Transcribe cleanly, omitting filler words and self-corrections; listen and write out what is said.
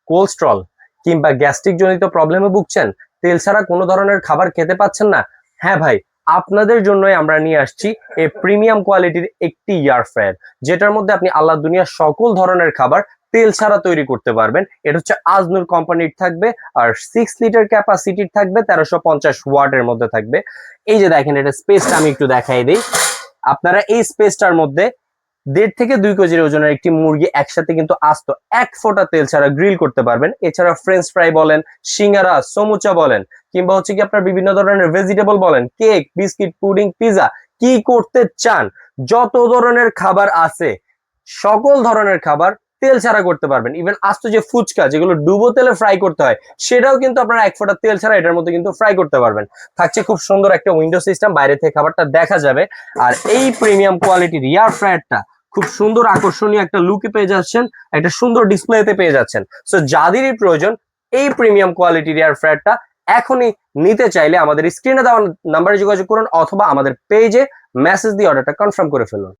Cholesterol কিংবা gastric জনিত প্রবলেমে ভুগছেন, তেল ছাড়া কোনো ধরনের খাবার খেতে পাচ্ছেন না, হ্যাঁ ভাই, আপনাদের জন্যই আমরা নিয়ে আসছি এই প্রিমিয়াম কোয়ালিটির একটি এয়ার ফ্রায়ার, যেটার মধ্যে আপনি আল্লাহ দুনিয়ার সকল ধরনের খাবার তেল ছাড়া তৈরি করতে পারবেন। এটা হচ্ছে আজনুর কোম্পানির থাকবে, আর 6 লিটার ক্যাপাসিটির থাকবে, 1350 ওয়াটের মধ্যে থাকবে। এই যে দেখেন, এটা স্পেসটা আমি একটু দেখাই দিই। আপনারা এই স্পেসটার মধ্যে 1.5 থেকে 2 কেজির ওজনের একটি মুরগি একসাথে কিন্তু আস্ত 1 ফোঁটা তেল ছাড়া গ্রিল করতে পারবেন। এছাড়া ফ্রেঞ্চ ফ্রাই বলেন, সিঙ্গারা, সমুচা বলেন, কিংবা হচ্ছে কি আপনার বিভিন্ন ধরনের ভেজিটেবল বলেন, কেক, বিস্কিট, পুডিং, পিজা, কি করতে চান, যত ধরনের খাবার আছে সকল ধরনের খাবার তেল ছাড়া করতে পারবেন। ইভেন আস্ত যে ফুচকা যেগুলো ডুবো তেলে ফ্রাই করতে হয়, সেটাও কিন্তু আপনারা 1 ফোঁটা তেল ছাড়া এটার মধ্যে কিন্তু ফ্রাই করতে পারবেন। থাকছে খুব সুন্দর একটা উইন্ডো সিস্টেম, বাইরে থেকে খাবারটা দেখা যাবে। আর এই প্রিমিয়াম কোয়ালিটির এয়ার ফ্রায়ারটা খুব সুন্দর আকর্ষণীয় একটা লুকে পেয়ে যাচ্ছেন, একটা সুন্দর ডিসপ্লেতে পেয়ে যাচ্ছেন। সো যাদেরই প্রয়োজন এই প্রিমিয়াম কোয়ালিটির এয়ার ফ্রায়ারটা, এখনই নিতে চাইলে আমাদের স্ক্রিনে দেওয়া নাম্বারে যোগাযোগ করুন, অথবা আমাদের পেজে মেসেজ দিয়ে অর্ডারটা কনফার্ম করে ফেলুন।